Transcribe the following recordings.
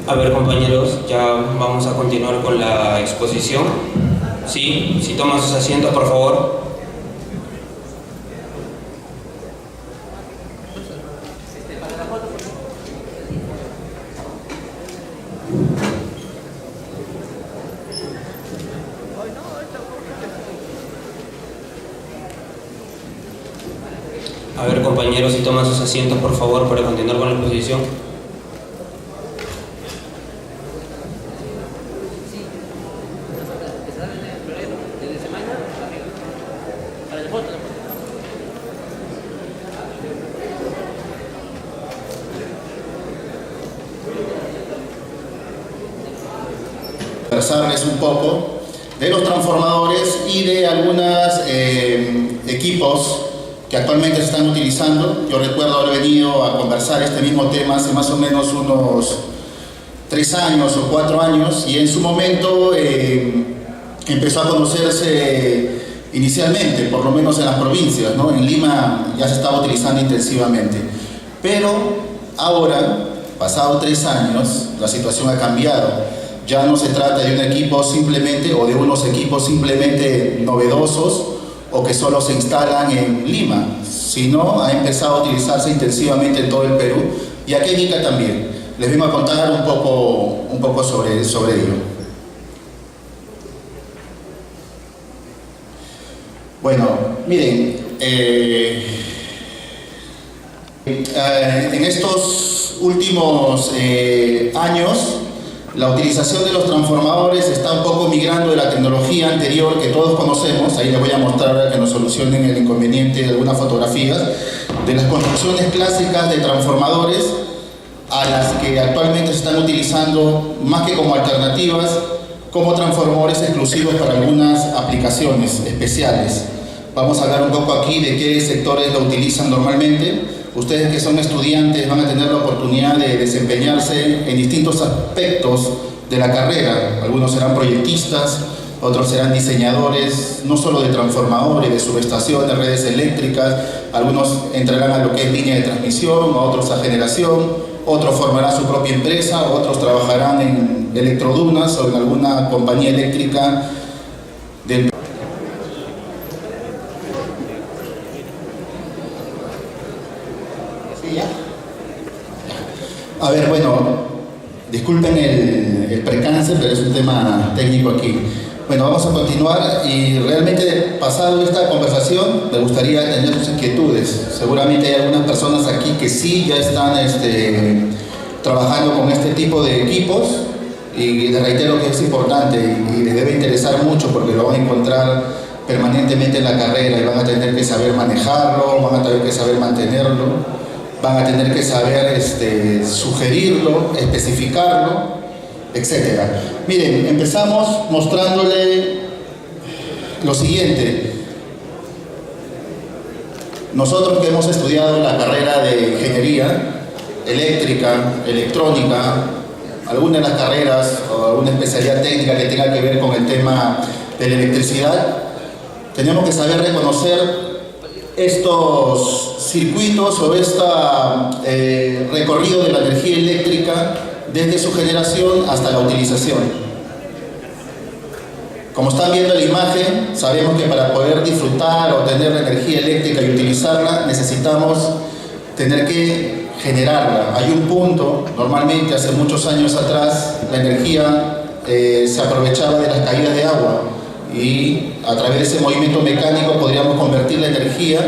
A ver, compañeros, ya vamos a continuar con la exposición. Sí, si toman sus asientos, por favor. A ver, compañeros, si toman sus asientos, por favor, para continuar con la exposición. Conversarles un poco de los transformadores y de algunos equipos que actualmente se están utilizando. Yo recuerdo haber venido a conversar este mismo tema hace más o menos unos 3 años o 4 años, y en su momento empezó a conocerse inicialmente, por lo menos en las provincias, ¿no? En Lima ya se estaba utilizando intensivamente, pero ahora, pasado 3 años, la situación ha cambiado. Ya no se trata de un equipo simplemente, o de unos equipos simplemente novedosos o que solo se instalan en Lima, sino ha empezado a utilizarse intensivamente en todo el Perú, y aquí en Ica también. Les vengo a contar un poco sobre ello. Bueno, miren, en estos últimos años, la utilización de los transformadores está un poco migrando de la tecnología anterior que todos conocemos. Ahí les voy a mostrar que nos solucionen el inconveniente de algunas fotografías de las construcciones clásicas de transformadores a las que actualmente se están utilizando más que como alternativas, como transformadores exclusivos para algunas aplicaciones especiales. Vamos a hablar un poco aquí de qué sectores lo utilizan normalmente. Ustedes que son estudiantes van a tener la oportunidad de desempeñarse en distintos aspectos de la carrera. Algunos serán proyectistas, otros serán diseñadores, no solo de transformadores, de subestaciones, redes eléctricas. Algunos entrarán a lo que es línea de transmisión, otros a generación, otros formarán su propia empresa, otros trabajarán en electrodunas o en alguna compañía eléctrica del... A ver, bueno, disculpen el percance, pero es un tema técnico aquí. Bueno, vamos a continuar, y realmente, pasado esta conversación, me gustaría tener sus inquietudes. Seguramente hay algunas personas aquí que sí ya están trabajando con este tipo de equipos, y les reitero que es importante y les debe interesar mucho, porque lo van a encontrar permanentemente en la carrera y van a tener que saber manejarlo, van a tener que saber mantenerlo. Van a tener que saber sugerirlo, especificarlo, etc. Miren, empezamos mostrándole lo siguiente. Nosotros que hemos estudiado la carrera de ingeniería eléctrica, electrónica, alguna de las carreras o alguna especialidad técnica que tenga que ver con el tema de la electricidad, tenemos que saber reconocer estos circuitos o este recorrido de la energía eléctrica desde su generación hasta la utilización. Como están viendo en la imagen, sabemos que para poder disfrutar o tener la energía eléctrica y utilizarla, necesitamos tener que generarla. Hay un punto, normalmente hace muchos años atrás, la energía se aprovechaba de las caídas de agua, y a través de ese movimiento mecánico podríamos convertir la energía,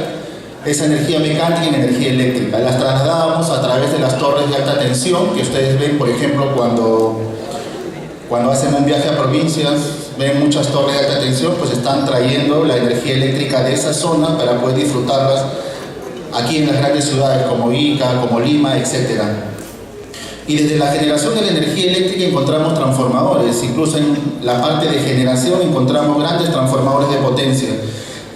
esa energía mecánica, en energía eléctrica. Las trasladábamos a través de las torres de alta tensión, que ustedes ven, por ejemplo, cuando hacen un viaje a provincias, ven muchas torres de alta tensión, pues están trayendo la energía eléctrica de esa zona para poder disfrutarlas aquí en las grandes ciudades como Ica, como Lima, etc. Y desde la generación de la energía eléctrica encontramos transformadores. Incluso en la parte de generación encontramos grandes transformadores de potencia.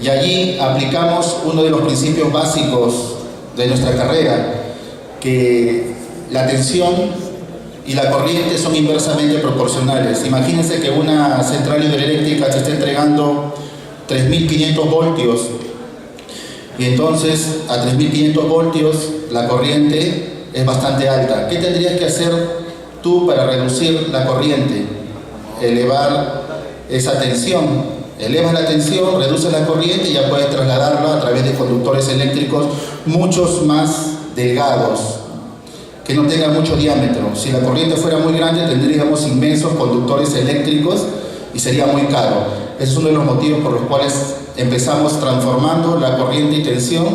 Y allí aplicamos uno de los principios básicos de nuestra carrera, que la tensión y la corriente son inversamente proporcionales. Imagínense que una central hidroeléctrica se está entregando 3.500 voltios, y entonces a 3.500 voltios la corriente es bastante alta. ¿Qué tendrías que hacer tú para reducir la corriente, elevar esa tensión, elevas la tensión, reduces la corriente y ya puedes trasladarla a través de conductores eléctricos muchos más delgados, que no tengan mucho diámetro. Si la corriente fuera muy grande, tendríamos inmensos conductores eléctricos y sería muy caro. Ese es uno de los motivos por los cuales empezamos transformando la corriente y tensión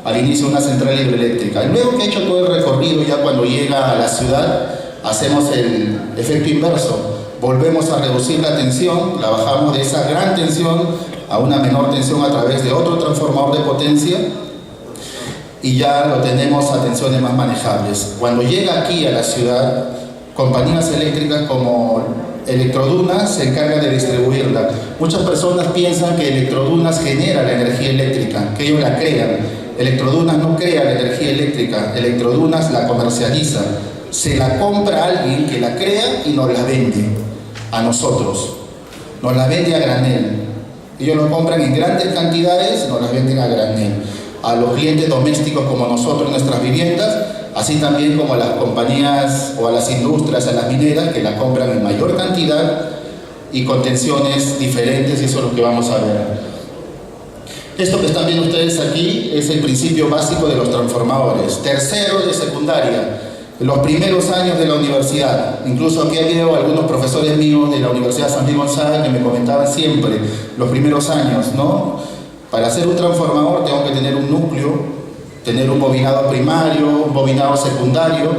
al inicio de una central hidroeléctrica. Y luego que he hecho todo el recorrido, ya cuando llega a la ciudad, hacemos el efecto inverso. Volvemos a reducir la tensión, la bajamos de esa gran tensión a una menor tensión a través de otro transformador de potencia y ya lo tenemos a tensiones más manejables. Cuando llega aquí a la ciudad, compañías eléctricas como Electrodunas se encargan de distribuirla. Muchas personas piensan que Electrodunas genera la energía eléctrica, que ellos la crean. Electrodunas no crea la energía eléctrica, Electrodunas la comercializa. Se la compra a alguien que la crea y nos la vende a nosotros. Nos la vende a granel. Ellos lo compran en grandes cantidades, nos las venden a granel. A los clientes domésticos como nosotros en nuestras viviendas, así también como a las compañías o a las industrias, a las mineras, que la compran en mayor cantidad y con tensiones diferentes, y eso es lo que vamos a ver. Esto que están viendo ustedes aquí es el principio básico de los transformadores. Tercero de secundaria, los primeros años de la universidad. Incluso aquí había algunos profesores míos de la Universidad San Luis Gonzaga que me comentaban siempre, los primeros años, ¿no? Para hacer un transformador tengo que tener un núcleo, tener un bobinado primario, un bobinado secundario,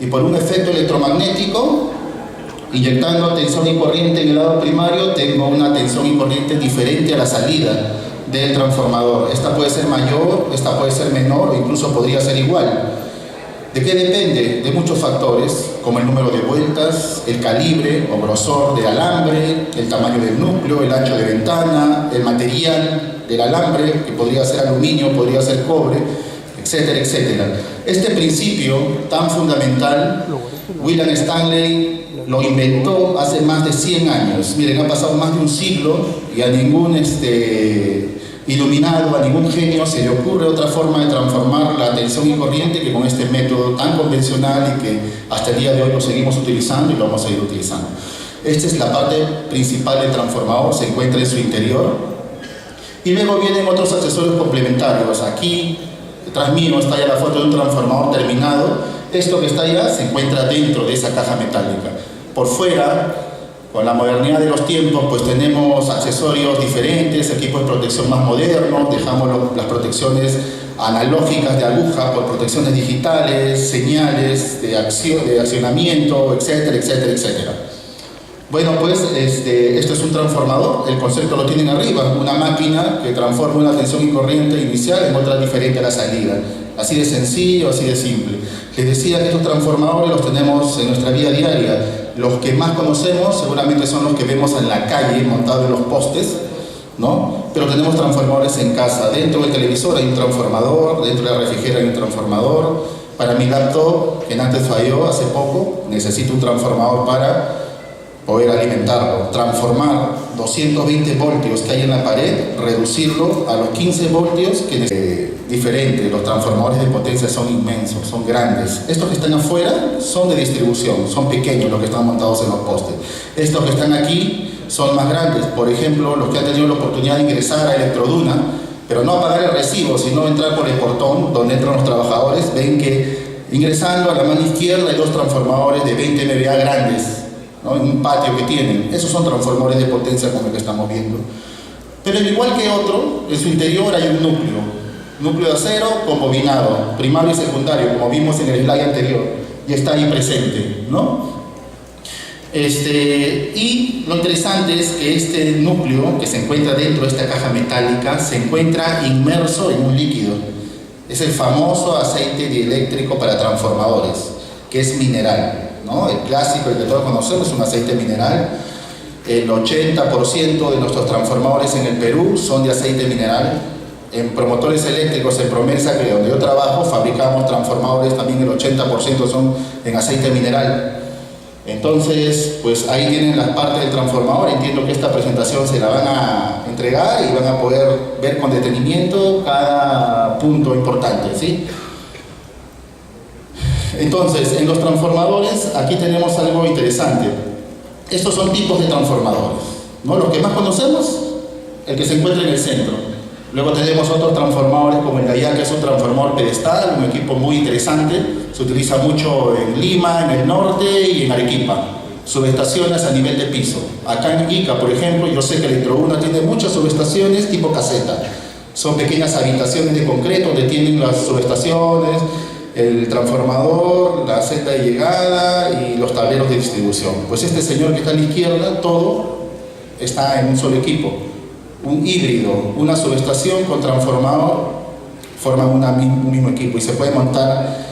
y por un efecto electromagnético, inyectando tensión y corriente en el lado primario, tengo una tensión y corriente diferente a la salida del transformador. Esta puede ser mayor, esta puede ser menor, o incluso podría ser igual. ¿De qué depende? De muchos factores, como el número de vueltas, el calibre o grosor del alambre, el tamaño del núcleo, el ancho de ventana, el material del alambre, que podría ser aluminio, podría ser cobre, etcétera, etcétera. Este principio tan fundamental, William Stanley lo inventó hace más de 100 años. Miren, ha pasado más de un siglo y a ningún iluminado, a ningún genio se le ocurre otra forma de transformar la tensión y corriente que con este método tan convencional y que hasta el día de hoy lo seguimos utilizando y lo vamos a ir utilizando. Esta es la parte principal del transformador, se encuentra en su interior. Y luego vienen otros accesorios complementarios. Aquí, detrás mío, está ya la foto de un transformador terminado. Esto que está allá se encuentra dentro de esa caja metálica. Por fuera, con la modernidad de los tiempos, pues tenemos accesorios diferentes, equipos de protección más modernos, dejamos las protecciones analógicas de aguja por protecciones digitales, señales de accionamiento, etcétera, etcétera, etcétera. Bueno, pues esto es un transformador, el concepto lo tienen arriba, una máquina que transforma una tensión y corriente inicial en otra diferente a la salida. Así de sencillo, así de simple. Les decía que estos transformadores los tenemos en nuestra vida diaria. Los que más conocemos seguramente son los que vemos en la calle, montados en los postes, ¿no? Pero tenemos transformadores en casa. Dentro del televisor hay un transformador, dentro de la refrigeradora hay un transformador. Para mi laptop, que antes falló hace poco, necesito un transformador para poder alimentarlo, transformar 220 voltios que hay en la pared, reducirlo a los 15 voltios que es diferente. Los transformadores de potencia son inmensos, son grandes. Estos que están afuera son de distribución, son pequeños los que están montados en los postes. Estos que están aquí son más grandes. Por ejemplo, los que han tenido la oportunidad de ingresar a Electroduna, pero no a pagar el recibo, sino entrar por el portón donde entran los trabajadores, ven que ingresando a la mano izquierda hay dos transformadores de 20 MVA grandes, ¿no? En un patio que tienen. Esos son transformadores de potencia como el que estamos viendo. Pero al igual que otro, en su interior hay un núcleo de acero con bobinado, primario y secundario, como vimos en el slide anterior, y está ahí presente, ¿no? Y lo interesante es que este núcleo que se encuentra dentro de esta caja metálica se encuentra inmerso en un líquido. Es el famoso aceite dieléctrico para transformadores, que es mineral, ¿no? El clásico, el que todos conocemos, es un aceite mineral. El 80% de nuestros transformadores en el Perú son de aceite mineral. En promotores eléctricos en Promesa, que donde yo trabajo, fabricamos transformadores, también el 80% son en aceite mineral. Entonces, pues ahí tienen las partes del transformador. Entiendo que esta presentación se la van a entregar y van a poder ver con detenimiento cada punto importante, ¿sí? Entonces, en los transformadores, aquí tenemos algo interesante. Estos son tipos de transformadores, ¿no? Los que más conocemos, el que se encuentra en el centro. Luego tenemos otros transformadores como el de allá, que es un transformador pedestal, un equipo muy interesante. Se utiliza mucho en Lima, en el norte y en Arequipa. Subestaciones a nivel de piso. Acá en Ica, por ejemplo, yo sé que Electrouna tiene muchas subestaciones tipo caseta. Son pequeñas habitaciones de concreto donde tienen las subestaciones, el transformador, la celda de llegada y los tableros de distribución. Pues este señor que está a la izquierda, todo está en un solo equipo. Un híbrido, una subestación con transformador forman un mismo equipo y se puede montar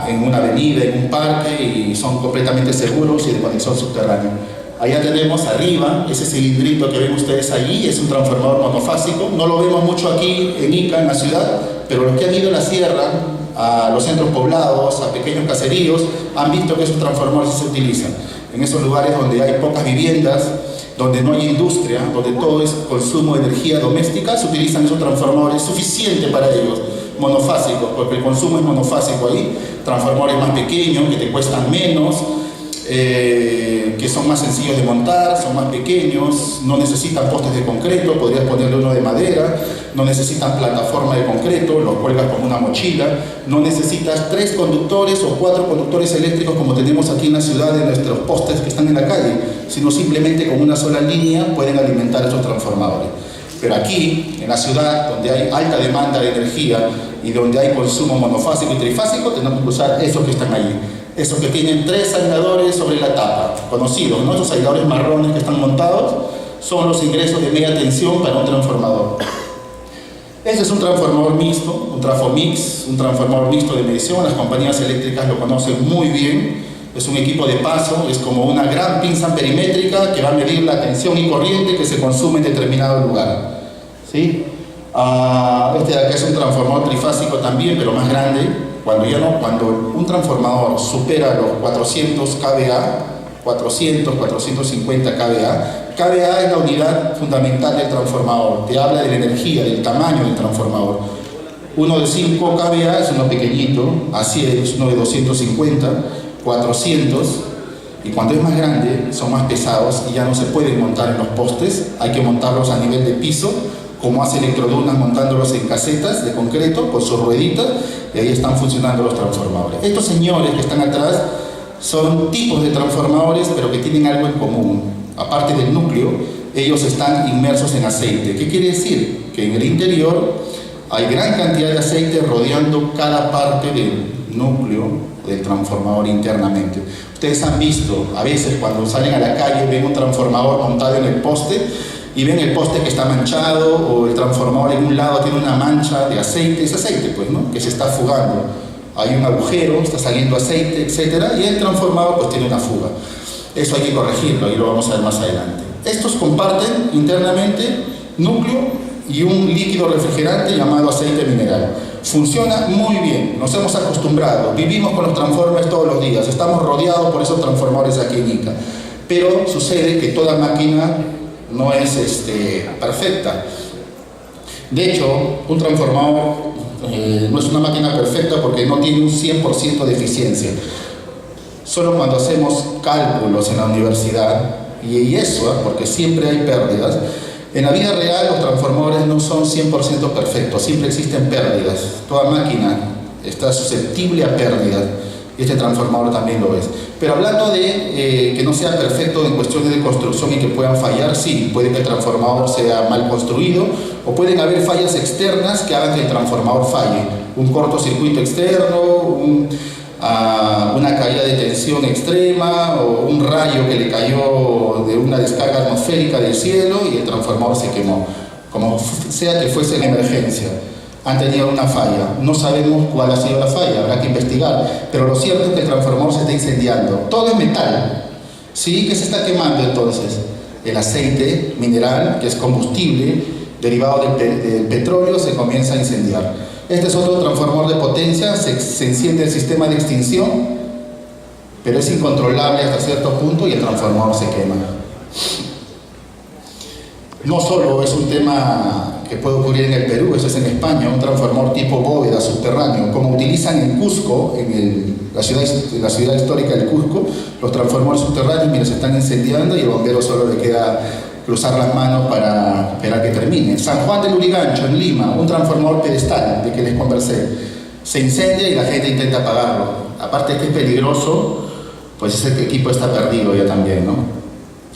en una avenida, en un parque, y son completamente seguros y de conexión subterránea. Allá tenemos arriba, ese cilindrito que ven ustedes allí, es un transformador monofásico. No lo vemos mucho aquí en Ica, en la ciudad, pero los que han ido a la sierra, a los centros poblados, a pequeños caseríos, han visto que esos transformadores se utilizan. En esos lugares donde hay pocas viviendas, donde no hay industria, donde todo es consumo de energía doméstica, se utilizan esos transformadores suficientes para ellos, monofásicos, porque el consumo es monofásico ahí. Transformadores más pequeños, que te cuestan menos, que son más sencillos de montar, son más pequeños, no necesitan postes de concreto, podrías ponerle uno de madera, no necesitan plataforma de concreto, los cuelgas como una mochila, no necesitas 3 conductores o 4 conductores eléctricos como tenemos aquí en la ciudad en nuestros postes que están en la calle, sino simplemente con una sola línea pueden alimentar esos transformadores. Pero aquí, en la ciudad, donde hay alta demanda de energía y donde hay consumo monofásico y trifásico, tenemos que usar esos que están allí. Esos que tienen 3 aisladores sobre la tapa, conocidos, ¿no? Esos aisladores marrones que están montados son los ingresos de media tensión para un transformador. Este es un transformador mixto, un Trafomix, un transformador mixto de medición. Las compañías eléctricas lo conocen muy bien. Es un equipo de paso, es como una gran pinza perimétrica que va a medir la tensión y corriente que se consume en determinado lugar, ¿sí? Este de acá es un transformador trifásico también, pero más grande. Cuando un transformador supera los 400 kVA, 450 kVA, kVA es la unidad fundamental del transformador, te habla de la energía, del tamaño del transformador. Uno de 5 kVA es uno pequeñito, así es uno de 250, 400, y cuando es más grande son más pesados y ya no se pueden montar en los postes, hay que montarlos a nivel de piso, como hace Electrodunas montándolos en casetas de concreto con sus rueditas, y ahí están funcionando los transformadores. Estos señores que están atrás son tipos de transformadores, pero que tienen algo en común. Aparte del núcleo, ellos están inmersos en aceite. ¿Qué quiere decir? Que en el interior hay gran cantidad de aceite rodeando cada parte del núcleo del transformador internamente. Ustedes han visto, a veces cuando salen a la calle, ven un transformador montado en el poste, y ven el poste que está manchado, o el transformador en un lado tiene una mancha de aceite, es aceite pues, ¿no? Que se está fugando. Hay un agujero, está saliendo aceite, etc. Y el transformador pues tiene una fuga. Eso hay que corregirlo y lo vamos a ver más adelante. Estos comparten internamente núcleo y un líquido refrigerante llamado aceite mineral. Funciona muy bien, nos hemos acostumbrado, vivimos con los transformadores todos los días, estamos rodeados por esos transformadores aquí en Ica. Pero sucede que toda máquina no es perfecta. De hecho, un transformador no es una máquina perfecta porque no tiene un 100% de eficiencia. Solo cuando hacemos cálculos en la universidad, y eso, porque siempre hay pérdidas, en la vida real los transformadores no son 100% perfectos, siempre existen pérdidas. Toda máquina está susceptible a pérdidas. Y este transformador también lo es. Pero hablando de que no sea perfecto en cuestiones de construcción y que puedan fallar, sí, puede que el transformador sea mal construido o pueden haber fallas externas que hagan que el transformador falle. Un cortocircuito externo, una caída de tensión extrema o un rayo que le cayó de una descarga atmosférica del cielo y el transformador se quemó. Como sea que fuese la emergencia. Han tenido una falla, no sabemos cuál ha sido la falla, habrá que investigar, pero lo cierto es que el transformador se está incendiando. Todo es metal, ¿sí? ¿Qué se está quemando entonces? El aceite mineral, que es combustible derivado del petróleo, se comienza a incendiar. Este es otro transformador de potencia, se enciende el sistema de extinción, pero es incontrolable hasta cierto punto y el transformador se quema. No solo es un tema que puede ocurrir en el Perú, eso es en España, un transformador tipo bóveda subterráneo, como utilizan en Cusco, la ciudad histórica del Cusco, los transformadores subterráneos, mira, se están incendiando y el bombero solo le queda cruzar las manos para esperar que termine. San Juan del Lurigancho, en Lima, un transformador pedestal de que les conversé, se incendia y la gente intenta apagarlo. Aparte de que es peligroso, pues ese equipo está perdido ya también, ¿no?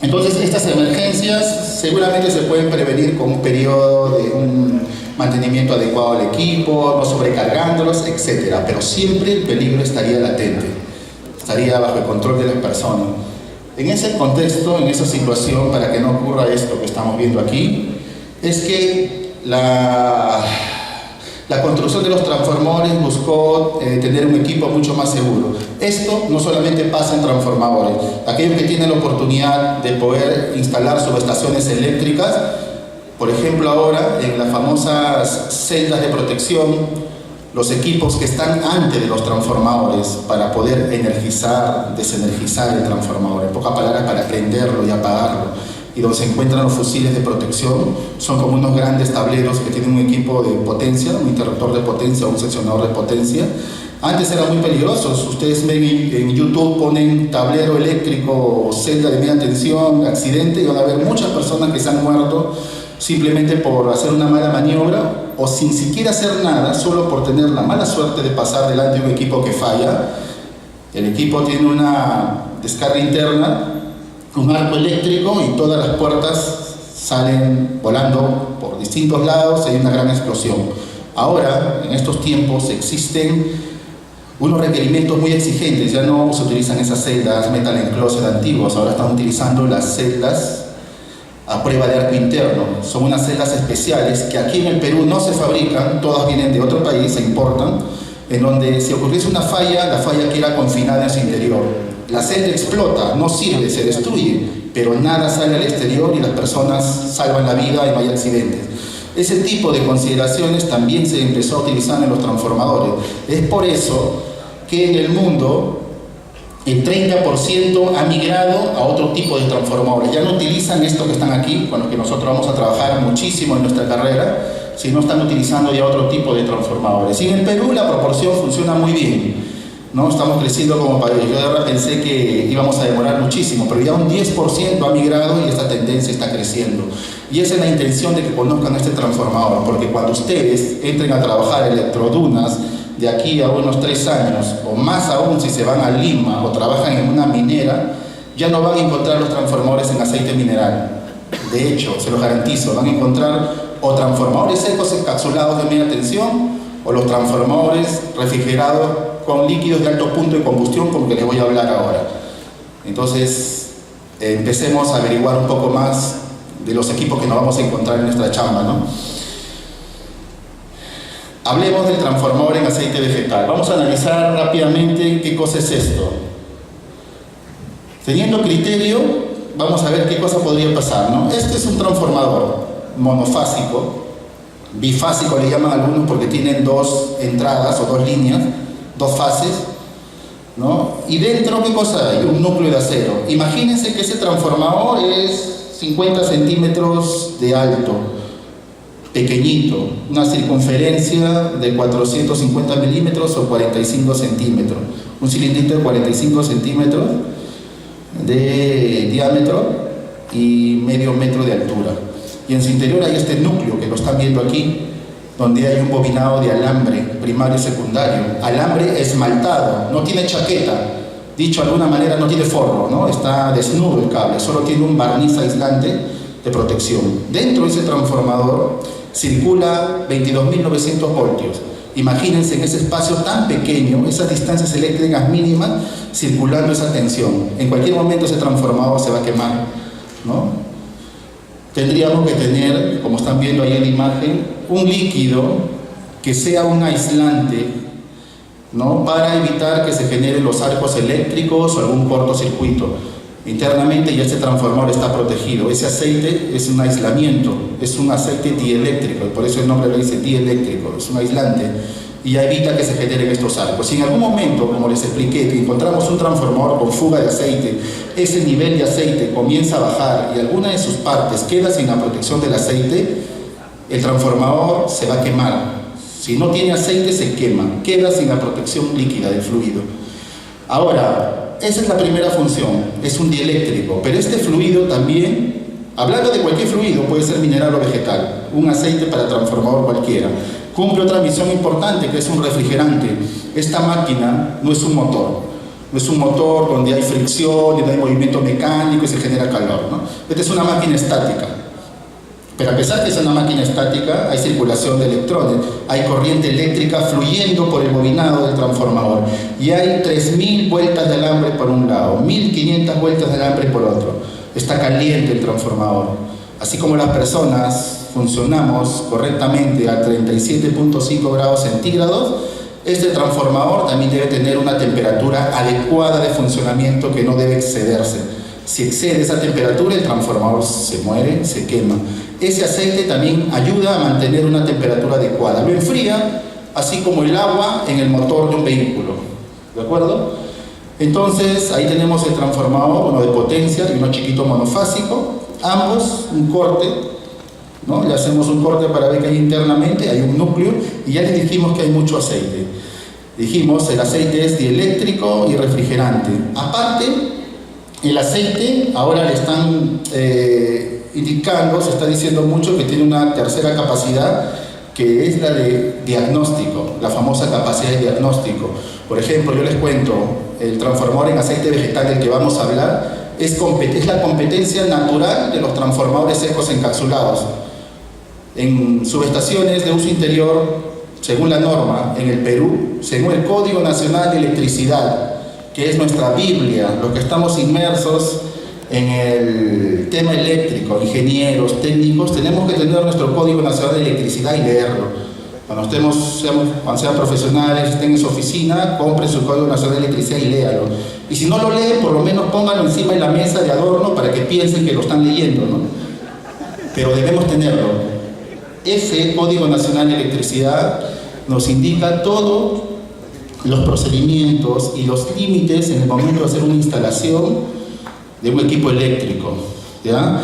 Entonces, estas emergencias seguramente se pueden prevenir con un periodo de un mantenimiento adecuado al equipo, no sobrecargándolos, etc. Pero siempre el peligro estaría latente, estaría bajo el control de las personas. En ese contexto, en esa situación, para que no ocurra esto que estamos viendo aquí, es que la construcción de los transformadores buscó tener un equipo mucho más seguro. Esto no solamente pasa en transformadores. Aquellos que tienen la oportunidad de poder instalar subestaciones eléctricas, por ejemplo ahora en las famosas celdas de protección, los equipos que están antes de los transformadores para poder energizar, desenergizar el transformador, en pocas palabras para prenderlo y apagarlo, y donde se encuentran los fusiles de protección, son como unos grandes tableros que tienen un equipo de potencia, un interruptor de potencia o un seccionador de potencia. Antes eran muy peligrosos. Ustedes ven en YouTube, ponen tablero eléctrico, celda de media tensión, accidente, y van a ver muchas personas que se han muerto simplemente por hacer una mala maniobra o sin siquiera hacer nada, solo por tener la mala suerte de pasar delante de un equipo que falla. El equipo tiene una descarga interna, un arco eléctrico, y todas las puertas salen volando por distintos lados y hay una gran explosión. Ahora, en estos tiempos, existen unos requerimientos muy exigentes. Ya no se utilizan esas celdas metal enclosed antiguas, ahora están utilizando las celdas a prueba de arco interno. Son unas celdas especiales que aquí en el Perú no se fabrican, todas vienen de otro país, se importan, en donde si ocurriese una falla, la falla queda confinada en su interior. La celda explota, no sirve, se destruye, pero nada sale al exterior y las personas salvan la vida y no hay accidentes. Ese tipo de consideraciones también se empezó a utilizar en los transformadores. Es por eso que en el mundo el 30% ha migrado a otro tipo de transformadores. Ya no utilizan estos que están aquí, con los que nosotros vamos a trabajar muchísimo en nuestra carrera, sino están utilizando ya otro tipo de transformadores. Y en el Perú la proporción funciona muy bien, ¿no? Estamos creciendo como país. Yo de verdad pensé que íbamos a demorar muchísimo, pero ya un 10% ha migrado y esta tendencia está creciendo. Y esa es la intención de que conozcan este transformador, porque cuando ustedes entren a trabajar electrodunas de aquí a unos 3 años, o más aún si se van a Lima o trabajan en una minera, ya no van a encontrar los transformadores en aceite mineral. De hecho, se los garantizo, van a encontrar o transformadores secos encapsulados de media tensión, o los transformadores refrigerados con líquidos de alto punto de combustión, como que les voy a hablar ahora. Entonces, empecemos a averiguar un poco más de los equipos que nos vamos a encontrar en nuestra chamba, ¿no? Hablemos del transformador en aceite vegetal. Vamos a analizar rápidamente qué cosa es esto. Teniendo criterio, vamos a ver qué cosa podría pasar, ¿no? Este es un transformador monofásico, bifásico le llaman algunos porque tienen 2 entradas o 2 líneas, 2 fases, ¿no? Y dentro, ¿qué cosa hay? Un núcleo de acero. Imagínense que ese transformador es 50 centímetros de alto, pequeñito, una circunferencia de 450 milímetros o 45 centímetros, un cilindrito de 45 centímetros de diámetro y medio metro de altura. Y en su interior hay este núcleo que lo están viendo aquí, donde hay un bobinado de alambre primario y secundario, alambre esmaltado, no tiene chaqueta, dicho de alguna manera no tiene forro, ¿no? Está desnudo el cable, solo tiene un barniz aislante de protección. Dentro de ese transformador circula 22.900 voltios. Imagínense en ese espacio tan pequeño, esas distancias eléctricas mínimas, circulando esa tensión. En cualquier momento ese transformador se va a quemar, ¿no? Tendríamos que tener, como están viendo ahí en la imagen, un líquido que sea un aislante, ¿no? Para evitar que se generen los arcos eléctricos o algún cortocircuito. Internamente ya este transformador está protegido. Ese aceite es un aislamiento, es un aceite dieléctrico, por eso el nombre lo dice dieléctrico, es un aislante y ya evita que se generen estos arcos. Si en algún momento, como les expliqué, que encontramos un transformador con fuga de aceite, ese nivel de aceite comienza a bajar y alguna de sus partes queda sin la protección del aceite, el transformador se va a quemar. Si no tiene aceite, se quema, queda sin la protección líquida del fluido. Ahora, esa es la primera función, es un dieléctrico, pero este fluido también, hablando de cualquier fluido, puede ser mineral o vegetal, un aceite para transformador cualquiera, cumple otra misión importante, que es un refrigerante. Esta máquina no es un motor, no es un motor donde hay fricción, donde hay movimiento mecánico y se genera calor, ¿no? Esta es una máquina estática. Pero a pesar de que es una máquina estática, hay circulación de electrones, hay corriente eléctrica fluyendo por el bobinado del transformador y hay 3.000 vueltas de alambre por un lado, 1.500 vueltas de alambre por otro. Está caliente el transformador. Así como las personas funcionamos correctamente a 37.5 grados centígrados, este transformador también debe tener una temperatura adecuada de funcionamiento que no debe excederse. Si excede esa temperatura, el transformador se muere, se quema. Ese aceite también ayuda a mantener una temperatura adecuada. Lo enfría, así como el agua en el motor de un vehículo. ¿De acuerdo? Entonces, ahí tenemos el transformador, uno de potencia y uno chiquito monofásico. Ambos, un corte, ¿no? Le hacemos un corte para ver que hay internamente, hay un núcleo, y ya les dijimos que hay mucho aceite. Dijimos, el aceite es dieléctrico y refrigerante. Aparte, el aceite, ahora le están indicando, se está diciendo mucho que tiene una tercera capacidad, que es la de diagnóstico, la famosa capacidad de diagnóstico. Por ejemplo, yo les cuento, el transformador en aceite vegetal del que vamos a hablar es la competencia natural de los transformadores secos encapsulados. En subestaciones de uso interior, según la norma, en el Perú, según el Código Nacional de Electricidad, que es nuestra Biblia, los que estamos inmersos en el tema eléctrico, ingenieros, técnicos, tenemos que tener nuestro Código Nacional de Electricidad y leerlo. Cuando sean profesionales, estén en su oficina, compren su Código Nacional de Electricidad y léalo. Y si no lo leen, por lo menos pónganlo encima de la mesa de adorno para que piensen que lo están leyendo, ¿no? Pero debemos tenerlo. Ese Código Nacional de Electricidad nos indica todos los procedimientos y los límites en el momento de hacer una instalación de un equipo eléctrico, ¿ya?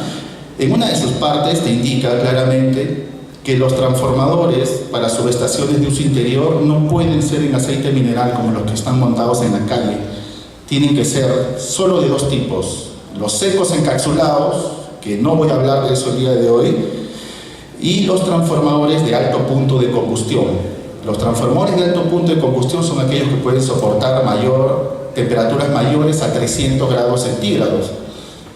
En una de sus partes te indica claramente que los transformadores para subestaciones de uso interior no pueden ser en aceite mineral como los que están montados en la calle. Tienen que ser solo de dos tipos: los secos encapsulados, que no voy a hablar de eso el día de hoy, y los transformadores de alto punto de combustión. Los transformadores de alto punto de combustión son aquellos que pueden soportar temperaturas mayores a 300 grados centígrados.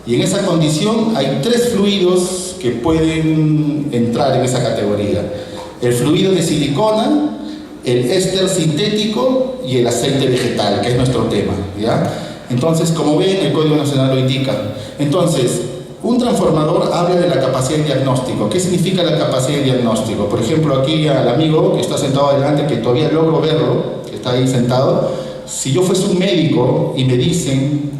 Y en esa condición hay tres fluidos que pueden entrar en esa categoría: el fluido de silicona, el éster sintético y el aceite vegetal, que es nuestro tema, ¿ya? Entonces, como ven, el Código Nacional lo indica. Entonces, un transformador habla de la capacidad de diagnóstico. ¿Qué significa la capacidad de diagnóstico? Por ejemplo, aquí al amigo que está sentado adelante, que todavía logro verlo, que está ahí sentado, si yo fuese un médico y me dicen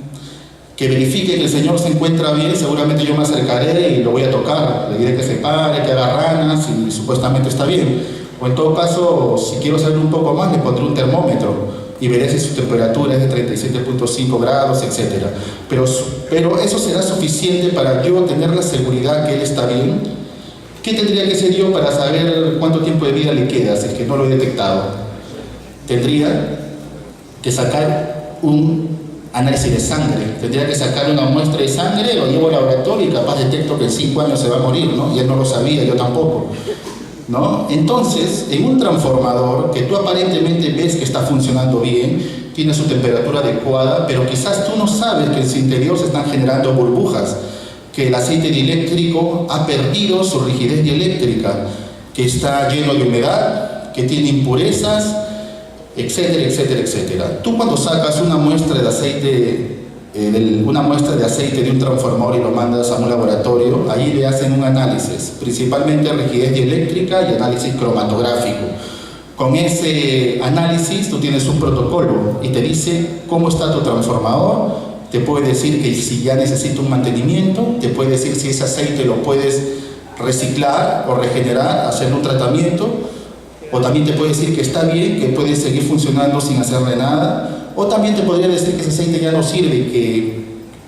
que verifique que el señor se encuentra bien, seguramente yo me acercaré y lo voy a tocar, le diré que se pare, que haga ranas y supuestamente está bien. O en todo caso, si quiero saber un poco más, le pondré un termómetro y veré si su temperatura es de 37.5 grados, etc. Pero eso será suficiente para yo tener la seguridad que él está bien. ¿Qué tendría que hacer yo para saber cuánto tiempo de vida le queda si es que no lo he detectado? Tendría que sacar un análisis de sangre, tendría que sacar una muestra de sangre, lo llevo al laboratorio y capaz detecto que en 5 años se va a morir, ¿no? Y él no lo sabía, yo tampoco, ¿no? Entonces, en un transformador que tú aparentemente ves que está funcionando bien, tiene su temperatura adecuada, pero quizás tú no sabes que en su interior se están generando burbujas, que el aceite dieléctrico ha perdido su rigidez dieléctrica, que está lleno de humedad, que tiene impurezas, etcétera, etcétera, etcétera. Tú cuando sacas una muestra de aceite de un transformador y lo mandas a un laboratorio, ahí le hacen un análisis, principalmente rigidez dieléctrica y análisis cromatográfico. Con ese análisis tú tienes un protocolo y te dice cómo está tu transformador, te puede decir que si ya necesita un mantenimiento, te puede decir si ese aceite lo puedes reciclar o regenerar, hacerle un tratamiento, o también te puede decir que está bien, que puede seguir funcionando sin hacerle nada, o también te podría decir que ese aceite ya no sirve, que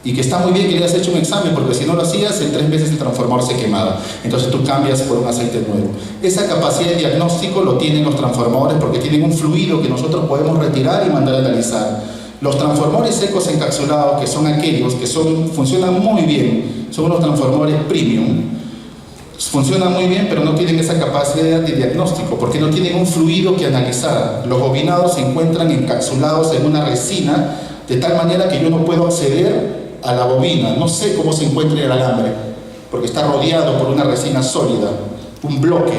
y que está muy bien que le hayas hecho un examen, porque si no lo hacías, en 3 meses el transformador se quemaba. Entonces tú cambias por un aceite nuevo. Esa capacidad de diagnóstico lo tienen los transformadores porque tienen un fluido que nosotros podemos retirar y mandar a analizar. Los transformadores secos encapsulados, que son aquellos que funcionan muy bien, son unos transformadores premium, funcionan muy bien, pero no tienen esa capacidad de diagnóstico, porque no tienen un fluido que analizar. Los bobinados se encuentran encapsulados en una resina, de tal manera que yo no puedo acceder a la bobina, no sé cómo se encuentra el alambre, porque está rodeado por una resina sólida, un bloque.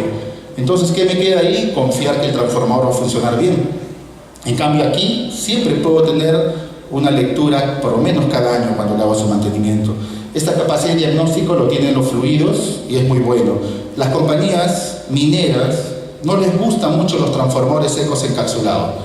Entonces, ¿qué me queda ahí? Confiar que el transformador va a funcionar bien. En cambio aquí, siempre puedo tener una lectura, por lo menos cada año, cuando le hago su mantenimiento. Esta capacidad de diagnóstico lo tienen los fluidos y es muy bueno. Las compañías mineras no les gustan mucho los transformadores secos encapsulados.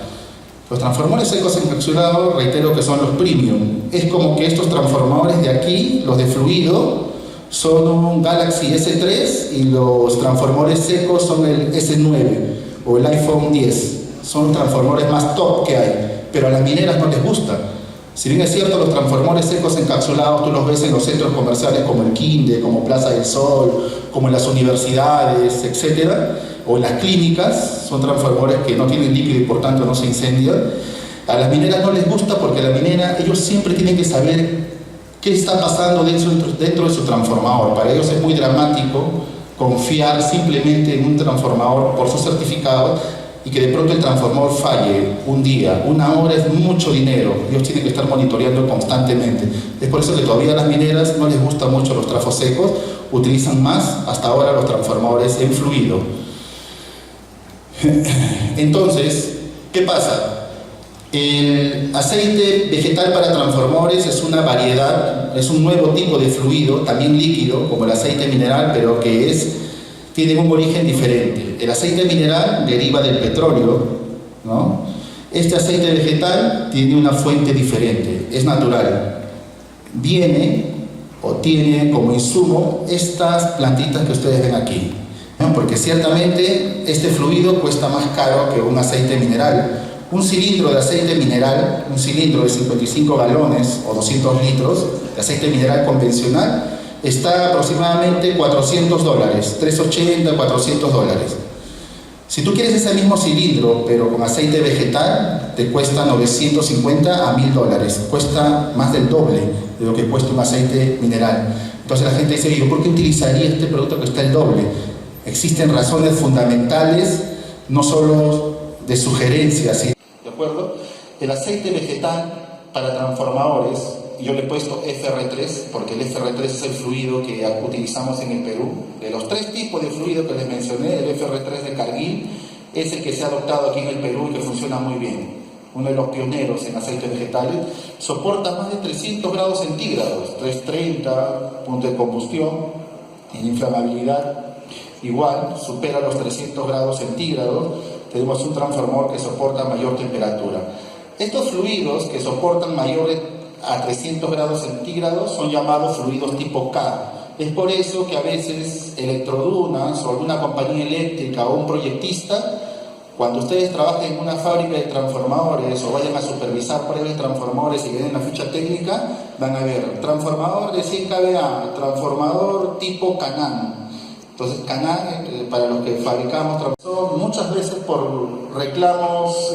Los transformadores secos encapsulados, reitero que son los premium. Es como que estos transformadores de aquí, los de fluido, son un Galaxy S3 y los transformadores secos son el S9 o el iPhone 10. Son transformadores más top que hay, pero a las mineras no les gusta. Si bien es cierto, los transformadores secos encapsulados tú los ves en los centros comerciales como el Quinde, como Plaza del Sol, como en las universidades, etcétera, o en las clínicas. Son transformadores que no tienen líquido y por tanto no se incendian. A las mineras no les gusta porque la minera, ellos siempre tienen que saber qué está pasando dentro de su transformador. Para ellos es muy dramático confiar simplemente en un transformador por su certificado y que de pronto el transformador falle un día, una hora es mucho dinero. Ellos tienen que estar monitoreando constantemente. Es por eso que todavía a las mineras no les gustan mucho los trafos secos, utilizan más hasta ahora los transformadores en fluido. Entonces, ¿qué pasa? El aceite vegetal para transformadores es una variedad, es un nuevo tipo de fluido, también líquido, como el aceite mineral, pero que tiene un origen diferente. El aceite mineral deriva del petróleo, ¿no? Este aceite vegetal tiene una fuente diferente, es natural. Viene o tiene como insumo estas plantitas que ustedes ven aquí, ¿no? Porque ciertamente este fluido cuesta más caro que un aceite mineral. Un cilindro de aceite mineral, un cilindro de 55 galones o 200 litros de aceite mineral convencional, está aproximadamente $400, $380, $400. Si tú quieres ese mismo cilindro, pero con aceite vegetal, te cuesta $950 a $1000. Cuesta más del doble de lo que cuesta un aceite mineral. Entonces la gente dice, ¿yo por qué utilizaría este producto que está el doble? Existen razones fundamentales, no solo de sugerencias, ¿sí? ¿De acuerdo? El aceite vegetal para transformadores, yo le he puesto FR3 porque el FR3 es el fluido que utilizamos en el Perú. De los 3 tipos de fluido que les mencioné, el FR3 de Cargill es el que se ha adoptado aquí en el Perú y que funciona muy bien. Uno de los pioneros en aceites vegetales, soporta más de 300 grados centígrados, 330, punto de combustión, en inflamabilidad igual, supera los 300 grados centígrados. Tenemos un transformador que soporta mayor temperatura. Estos fluidos que soportan mayores a 300 grados centígrados son llamados fluidos tipo K. Es por eso que a veces Electrodunas o alguna compañía eléctrica o un proyectista, cuando ustedes trabajen en una fábrica de transformadores o vayan a supervisar pruebas de transformadores y den la ficha técnica, van a ver transformador de 100 kVA, transformador tipo Canan. Entonces, Canan, para los que fabricamos transformadores, muchas veces por reclamos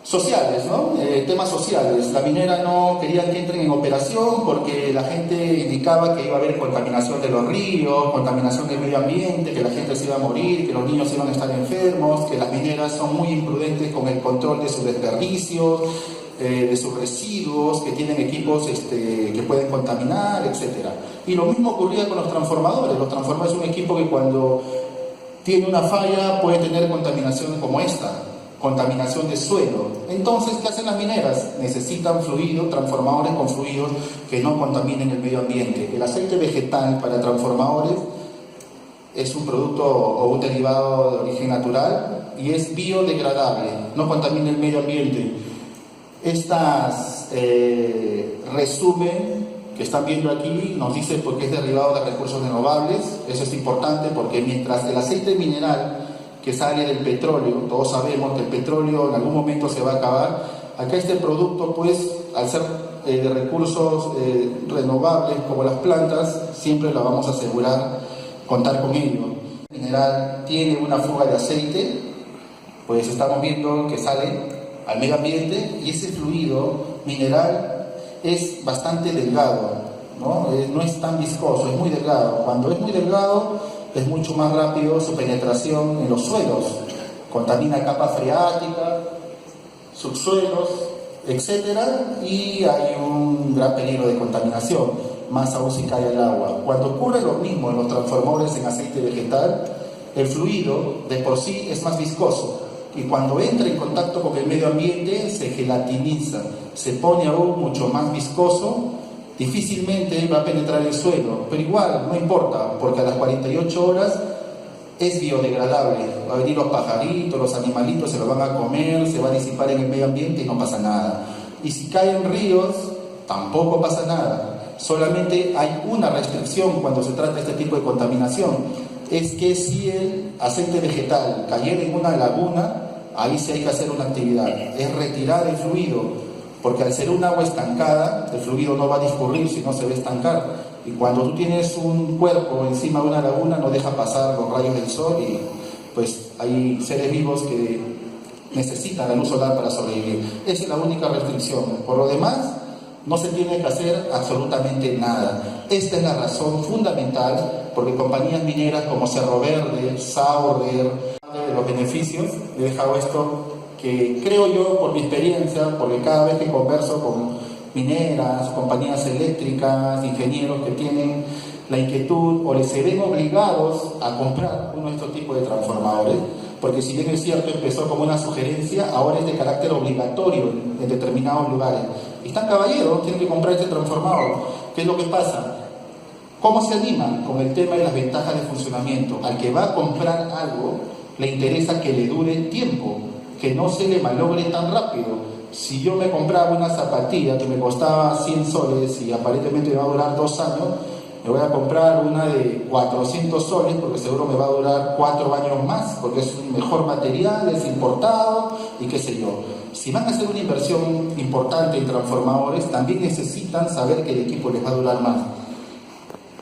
sociales, ¿no? Temas sociales. La minera no quería que entren en operación porque la gente indicaba que iba a haber contaminación de los ríos, contaminación del medio ambiente, que la gente se iba a morir, que los niños iban a estar enfermos, que las mineras son muy imprudentes con el control de sus desperdicios, de sus residuos, que tienen equipos que pueden contaminar, etc. Y lo mismo ocurría con los transformadores. Los transformadores es un equipo que cuando tiene una falla puede tener contaminación como esta, contaminación de suelo. Entonces, ¿qué hacen las mineras? Necesitan fluido, transformadores con fluidos que no contaminen el medio ambiente. El aceite vegetal para transformadores es un producto o un derivado de origen natural y es biodegradable, no contamina el medio ambiente. Estas resumen que están viendo aquí nos dice por qué es derivado de recursos renovables. Eso es importante porque mientras el aceite mineral que sale del petróleo, todos sabemos que el petróleo en algún momento se va a acabar, acá este producto pues al ser de recursos renovables como las plantas, siempre la vamos a asegurar contar con ello. En general tiene una fuga de aceite, pues estamos viendo que sale al medio ambiente y ese fluido mineral es bastante delgado, ¿no? No es tan viscoso, es muy delgado. Cuando es muy delgado es mucho más rápido su penetración en los suelos, contamina capa freática, subsuelos, etcétera, y hay un gran peligro de contaminación, más aún si cae al agua. Cuando ocurre lo mismo en los transformadores en aceite vegetal, el fluido de por sí es más viscoso y cuando entra en contacto con el medio ambiente se gelatiniza, se pone aún mucho más viscoso, difícilmente va a penetrar el suelo, pero igual, no importa, porque a las 48 horas es biodegradable, va a venir los pajaritos, los animalitos, se lo van a comer, se va a disipar en el medio ambiente y no pasa nada. Y si cae en ríos, tampoco pasa nada. Solamente hay una restricción cuando se trata de este tipo de contaminación, es que si el aceite vegetal cayera en una laguna, ahí sí hay que hacer una actividad, es retirar el fluido, porque al ser un agua estancada, el fluido no va a discurrir, sino se va a estancar. Y cuando tú tienes un cuerpo encima de una laguna, no deja pasar los rayos del sol y pues hay seres vivos que necesitan la luz solar para sobrevivir. Esa es la única restricción. Por lo demás, no se tiene que hacer absolutamente nada. Esta es la razón fundamental porque compañías mineras como Cerro Verde, Sauer, de los beneficios, he dejado esto que creo yo por mi experiencia, porque cada vez que converso con mineras, compañías eléctricas, ingenieros que tienen la inquietud o les se ven obligados a comprar uno de estos tipos de transformadores, porque si bien es cierto empezó como una sugerencia, ahora es de carácter obligatorio en determinados lugares. Y están caballeros, tienen que comprar este transformador. ¿Qué es lo que pasa? ¿Cómo se animan con el tema de las ventajas de funcionamiento? Al que va a comprar algo, le interesa que le dure tiempo, que no se le malogre tan rápido. Si yo me compraba una zapatilla que me costaba 100 soles y aparentemente me va a durar 2 años, me voy a comprar una de 400 soles porque seguro me va a durar 4 años más, porque es un mejor material, es importado y qué sé yo. Si van a hacer una inversión importante en transformadores, también necesitan saber que el equipo les va a durar más.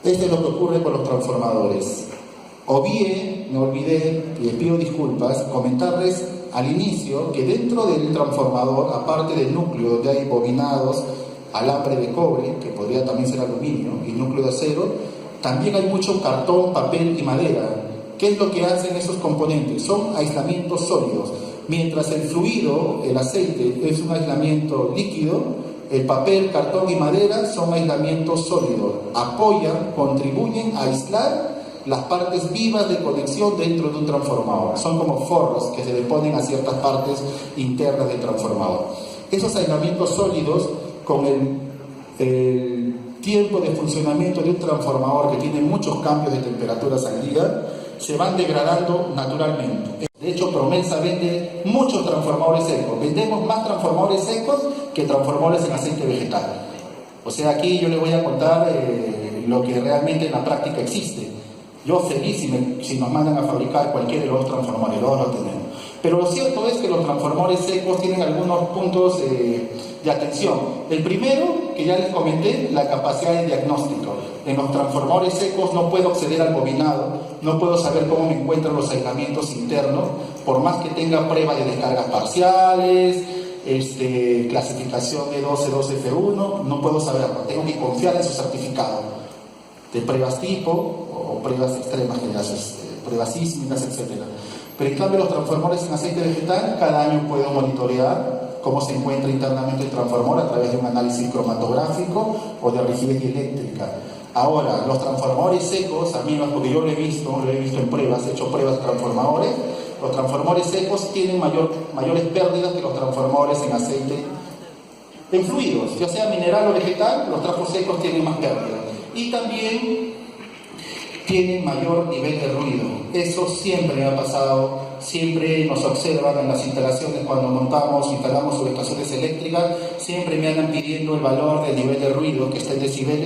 Esto es lo que ocurre con los transformadores. Me olvidé, y les pido disculpas, comentarles al inicio que dentro del transformador, aparte del núcleo donde hay bobinados, alambre de cobre, que podría también ser aluminio, y núcleo de acero, también hay mucho cartón, papel y madera. ¿Qué es lo que hacen esos componentes? Son aislamientos sólidos. Mientras el fluido, el aceite, es un aislamiento líquido, el papel, cartón y madera son aislamientos sólidos. Apoyan, contribuyen a aislar las partes vivas de conexión dentro de un transformador. Son como forros que se le ponen a ciertas partes internas del transformador. Esos aislamientos sólidos, con el tiempo de funcionamiento de un transformador que tiene muchos cambios de temperaturas al día, se van degradando naturalmente. De hecho, Promensa vende muchos transformadores secos. Vendemos más transformadores secos que transformadores en aceite vegetal. O sea, aquí yo les voy a contar lo que realmente en la práctica existe. Yo feliz si nos mandan a fabricar cualquiera de los transformadores, lo tenemos. Pero lo cierto es que los transformadores secos tienen algunos puntos de atención. El primero, que ya les comenté, la capacidad de diagnóstico. En los transformadores secos no puedo acceder al bobinado, no puedo saber cómo me encuentran los aislamientos internos, por más que tenga pruebas de descargas parciales, clasificación E12F1, no puedo saberlo. Tengo que confiar en su certificado de pruebas tipo o pruebas extremas, pruebas sísmicas, etc. Pero en cambio los transformadores en aceite vegetal, cada año puedo monitorear cómo se encuentra internamente el transformador a través de un análisis cromatográfico o de rigidez dieléctrica. Ahora, los transformadores secos, amigos, porque yo lo he visto en pruebas, he hecho pruebas de transformadores, los transformadores secos tienen mayores pérdidas que los transformadores en aceite en fluidos, ya sea mineral o vegetal, los trapos secos tienen más pérdidas. Y también tienen mayor nivel de ruido. Eso siempre me ha pasado, siempre nos observan en las instalaciones cuando instalamos subestaciones eléctricas, siempre me andan pidiendo el valor del nivel de ruido que está en decibeles.